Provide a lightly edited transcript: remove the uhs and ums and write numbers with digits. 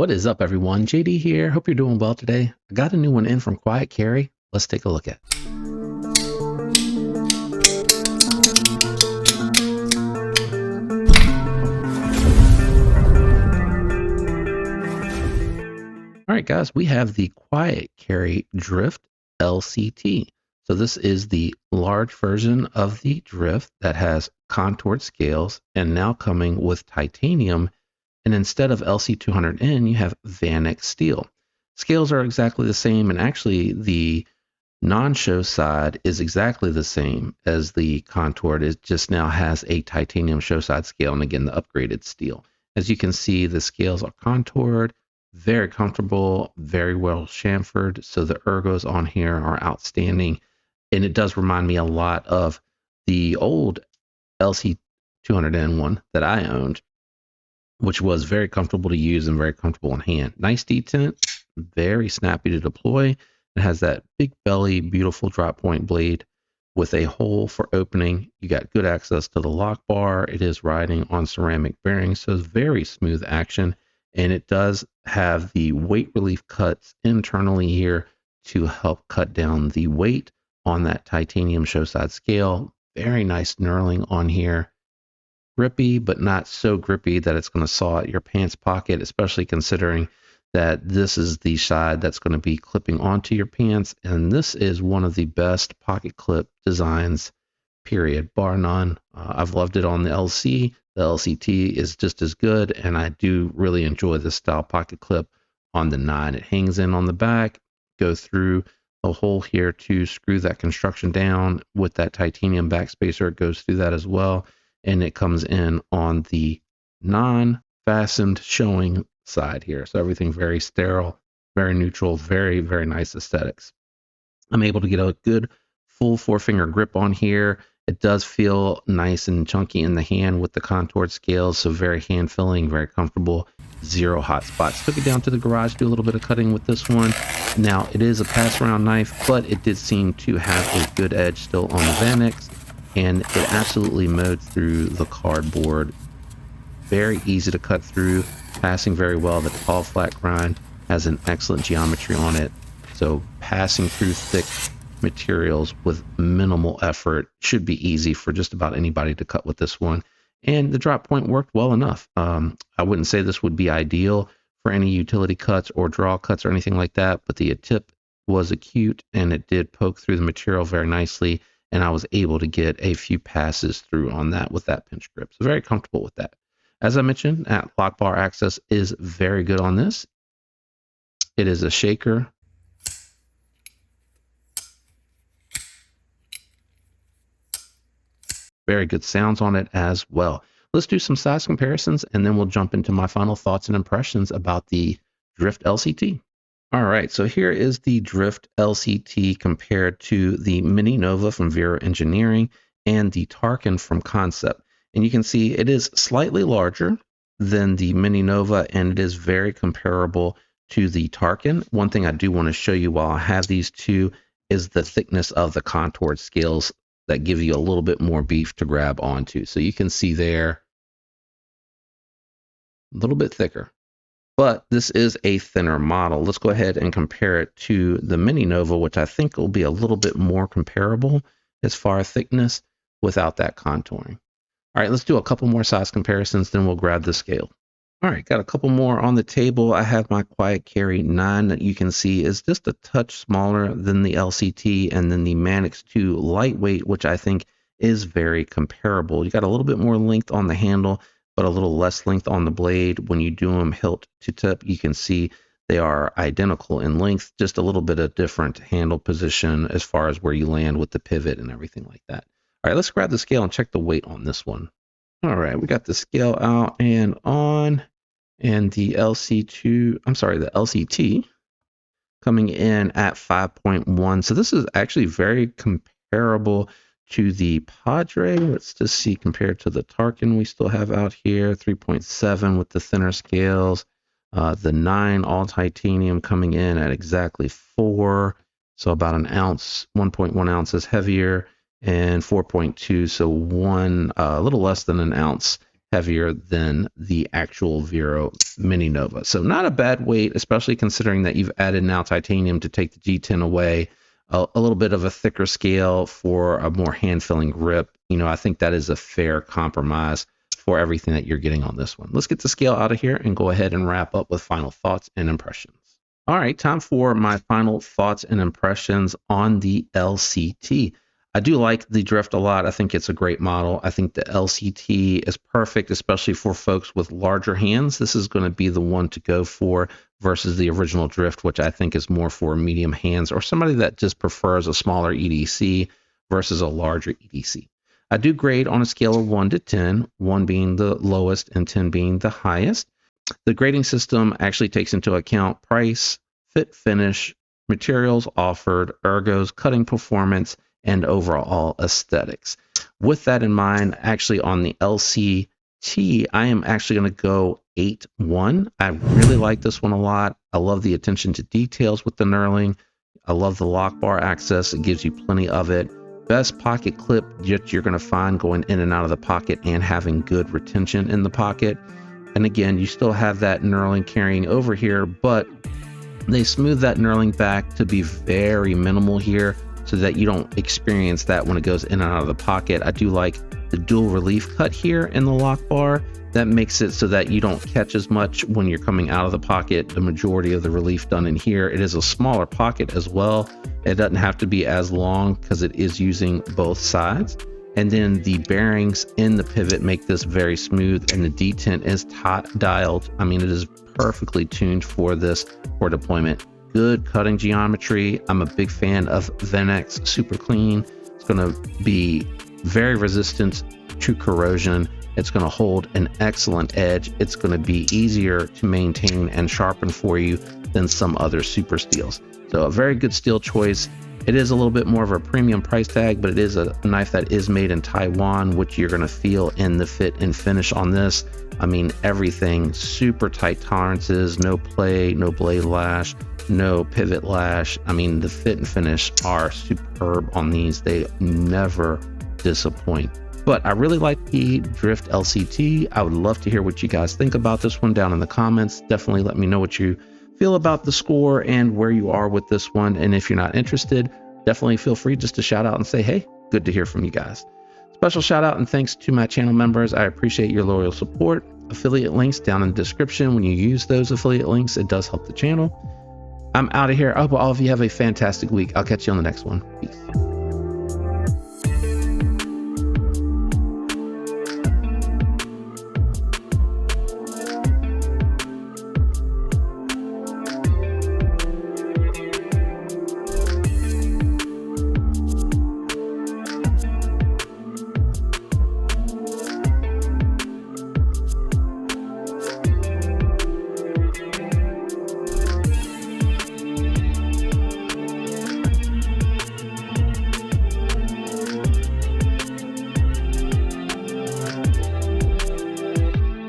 What is up, everyone? JD here. Hope you're doing well today. I got a new one in from Quiet Carry. Let's take a look at it. All right, guys, we have the Quiet Carry Drift LCT. So this is the large version of the Drift that has contoured scales and now coming with titanium. And instead of LC200N, you have Vanex steel. Scales are exactly the same, and actually the non-show side is exactly the same as the contoured. It just now has a titanium show side scale, and again, the upgraded steel. As you can see, the scales are contoured, very comfortable, very well chamfered. So the ergos on here are outstanding. And it does remind me a lot of the old LC200N one that I owned, which was very comfortable to use and very comfortable in hand. Nice detent, very snappy to deploy. It has that big belly, beautiful drop point blade with a hole for opening. You got good access to the lock bar. It is riding on ceramic bearings, so it's very smooth action. And it does have the weight relief cuts internally here to help cut down the weight on that titanium show side scale. Very nice knurling on here. Grippy, but not so grippy that it's going to saw at your pants pocket, especially considering that this is the side that's going to be clipping onto your pants. And this is one of the best pocket clip designs, period, bar none. I've loved it on the LC. The LCT is just as good, and I do really enjoy this style pocket clip on the 9. It hangs in on the back, go through a hole here to screw that construction down with that titanium backspacer. It goes through that as well, and it comes in on the non-fastened showing side here. So everything very sterile, very neutral, very, very nice aesthetics. I'm able to get a good full 4-finger grip on here. It does feel nice and chunky in the hand with the contoured scales, so very hand filling, very comfortable, zero hot spots. Took it down to the garage, do a little bit of cutting with this one. Now it is a pass around knife, but it did seem to have a good edge still on the Vanex, and it absolutely mowed through the cardboard. Very easy to cut through, passing very well. The tall flat grind has an excellent geometry on it, so passing through thick materials with minimal effort should be easy for just about anybody to cut with this one. And the drop point worked well enough. I wouldn't say this would be ideal for any utility cuts or draw cuts or anything like that, but the tip was acute and it did poke through the material very nicely, and I was able to get a few passes through on that with that pinch grip. So very comfortable with that. As I mentioned, lock bar access is very good on this. It is a shaker. Very good sounds on it as well. Let's do some size comparisons, and then we'll jump into my final thoughts and impressions about the Drift LCT. All right, so here is the Drift LCT compared to the Mini Nova from Vero Engineering and the Tarkin from Concept. And you can see it is slightly larger than the Mini Nova, and it is very comparable to the Tarkin. One thing I do want to show you while I have these two is the thickness of the contoured scales that give you a little bit more beef to grab onto. So you can see there, a little bit thicker. But this is a thinner model. Let's go ahead and compare it to the Mini Nova, which I think will be a little bit more comparable as far as thickness without that contouring. All right, let's do a couple more size comparisons, then we'll grab the scale. All right, got a couple more on the table. I have my Quiet Carry 9 that you can see is just a touch smaller than the LCT, and then the Manix 2 lightweight, which I think is very comparable. You got a little bit more length on the handle, but a little less length on the blade. When you do them hilt to tip, you can see they are identical in length, just a little bit of different handle position as far as where you land with the pivot and everything like that. All right, let's grab the scale and check the weight on this one. All right, we got the scale out and on, and the the LCT coming in at 5.1. So this is actually very comparable to the Padre. Let's just see compared to the Tarkin we still have out here, 3.7 with the thinner scales. The 9 all titanium coming in at exactly 4, so about an ounce, 1.1 ounces heavier, and 4.2, so a little less than an ounce heavier than the actual Vero Mini Nova. So not a bad weight, especially considering that you've added now titanium to take the G10 away, a little bit of a thicker scale for a more hand-filling grip. You know, I think that is a fair compromise for everything that you're getting on this one. Let's get the scale out of here and go ahead and wrap up with final thoughts and impressions. All right, time for my final thoughts and impressions on the LCT. I do like the Drift a lot. I think it's a great model. I think the LCT is perfect, especially for folks with larger hands. This is going to be the one to go for versus the original Drift, which I think is more for medium hands or somebody that just prefers a smaller EDC versus a larger EDC. I do grade on a scale of 1 to 10, 1 being the lowest and 10 being the highest. The grading system actually takes into account price, fit finish, materials offered, ergos, cutting performance, and overall aesthetics. With that in mind, actually on the LCT, I am actually going to go 8-1. I really like this one a lot. I love the attention to details with the knurling. I love the lock bar access. It gives you plenty of it. Best pocket clip that you're going to find going in and out of the pocket and having good retention in the pocket. And again, you still have that knurling carrying over here, but they smooth that knurling back to be very minimal here, so that you don't experience that when it goes in and out of the pocket. I do like the dual relief cut here in the lock bar. That makes it so that you don't catch as much when you're coming out of the pocket. The majority of the relief done in here. It is a smaller pocket as well. It doesn't have to be as long because it is using both sides. And then the bearings in the pivot make this very smooth, and the detent is dialed. I mean, it is perfectly tuned for this for deployment. Good cutting geometry. I'm a big fan of Venex Super Clean. It's going to be very resistant to corrosion. It's going to hold an excellent edge. It's going to be easier to maintain and sharpen for you than some other super steels. So a very good steel choice. It is a little bit more of a premium price tag, but it is a knife that is made in Taiwan, which you're going to feel in the fit and finish on this. I mean, everything super tight tolerances, no play, no blade lash, no pivot lash. I mean, the fit and finish are superb on these. They never disappoint. But I really like the Drift LCT. I would love to hear what you guys think about this one down in the comments. Definitely let me know what you feel about the score and where you are with this one. And if you're not interested, definitely feel free just to shout out and say, hey, good to hear from you guys. Special shout out and thanks to my channel members. I appreciate your loyal support. Affiliate links down in the description. When you use those affiliate links, it does help the channel. I'm out of here. I hope all of you have a fantastic week. I'll catch you on the next one. Peace.